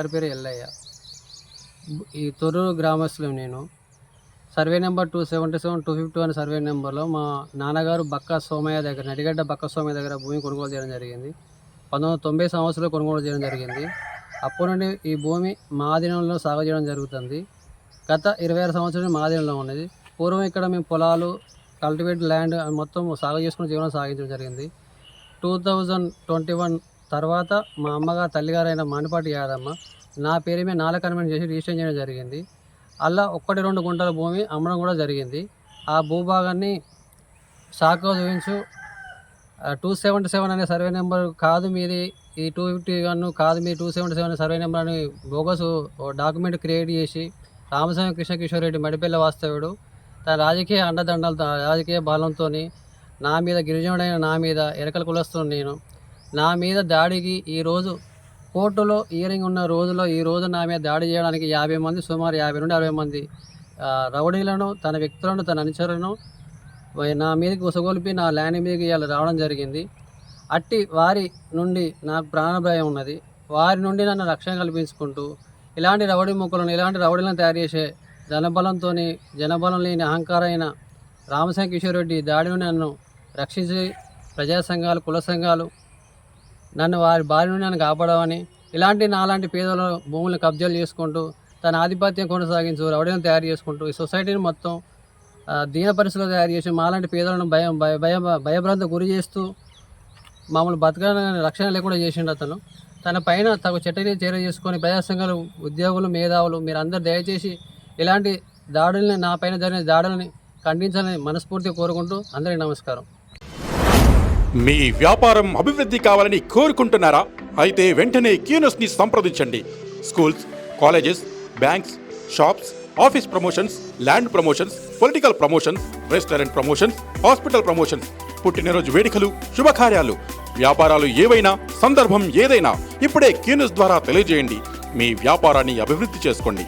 నాన్నగారి పేరు ఎల్లయ్య. ఈ తొర్రూరు గ్రామస్తులం నేను. సర్వే నెంబర్ 277, 250 అనే సర్వే నెంబర్లో మా నాన్నగారు బక్కా సోమయ్య దగ్గర, నడిగడ్డ బక్క సోమయ్య దగ్గర భూమి కొనుగోలు చేయడం జరిగింది. 1990 సంవత్సరంలో కొనుగోలు చేయడం జరిగింది. అప్పటి నుండి ఈ భూమి మా ఆధీనంలో సాగు చేయడం జరుగుతుంది. గత 26 సంవత్సరాలు మా ఆధీనంలో ఉన్నది. పూర్వం ఇక్కడ మేము పొలాలు, కల్టివేట్ ల్యాండ్ మొత్తం సాగు చేసుకుని జీవనం సాగించడం జరిగింది. 2021 తర్వాత మా అమ్మగారు తల్లిగారైన మానిపాటి యాదమ్మ నా పేరు మీద 4 కన్వెంట్ చేసి రిజిస్టర్ చేయడం జరిగింది. అలా 1-2 గుంటల భూమి అమ్మడం కూడా జరిగింది. ఆ భూభాగాన్ని సాకు చూపించు 277 అనే సర్వే నెంబర్ కాదు మీది, ఈ 251 కాదు మీ 277 అనే సర్వే నెంబర్ అని బోగస్ డాక్యుమెంట్ క్రియేట్ చేసి రామస్వామి కృష్ణ కిషోర్ రెడ్డి మడిపల్లి వాస్తవుడు తన రాజకీయ అండదండలతో, రాజకీయ బలంతో నా మీద, గిరిజనుడైన నా మీద, ఎరకల కులస్తున్న నేను, నా మీద దాడికి ఈరోజు కోర్టులో హియరింగ్ ఉన్న రోజులో ఈరోజు నా మీద దాడి చేయడానికి 50 మంది, సుమారు 50 నుండి 60 మంది రౌడీలను, తన వ్యక్తులను, తన అనుచరులను నా మీదకి ఉసగొలిపి నా ల్యాండ్ మీదకి ఇవాళ రావడం జరిగింది. అట్టి వారి నుండి నాకు ప్రాణభయం ఉన్నది. వారి నుండి నన్ను రక్షణ కల్పించుకుంటూ ఇలాంటి రౌడీ ముక్కలను, ఇలాంటి రౌడీలను తయారు చేసే ధనబలంతో, జనబలం లేని అహంకారైన రామస్వామి కిషోర్ రెడ్డి దాడి నుండి నన్ను రక్షించి ప్రజా సంఘాలు, కుల సంఘాలు నన్ను వారి బారి నుండి నన్ను కాపాడమని, ఇలాంటి నాలాంటి పేదల భూములను కబ్జాలు చేసుకుంటూ తన ఆధిపత్యం కొనసాగించు రౌడీలను తయారు చేసుకుంటూ ఈ సొసైటీని మొత్తం దీన పరిస్థితుల్లో తయారు చేసి మాలాంటి పేదలను భయభ్రాంతి గురి చేస్తూ మామూలు బతకాలని రక్షణ లేకుండా చేసిండు అతను. తన పైన తగు చర్య చేసుకొని ప్రజా సంఘాలు, ఉద్యోగులు, మేధావులు మీరందరూ దయచేసి ఇలాంటి దాడుల్ని, నా పైన జరిగిన దాడుల్ని ఖండించాలని మనస్ఫూర్తిగా కోరుకుంటూ అందరికీ నమస్కారం. మీ వ్యాపారం అభివృద్ధి కావాలని కోరుకుంటున్నారా? అయితే వెంటనే క్యూనస్ని సంప్రదించండి. Schools, colleges, banks, shops, office promotions, land promotions, political promotions, restaurant promotions, hospital promotions, పుట్టినరోజు వేడుకలు, శుభకార్యాలు, వ్యాపారాలు ఏవైనా, సందర్భం ఏదైనా ఇప్పుడే క్యూనస్ ద్వారా తెలియజేయండి. మీ వ్యాపారాన్ని అభివృద్ధి చేసుకోండి.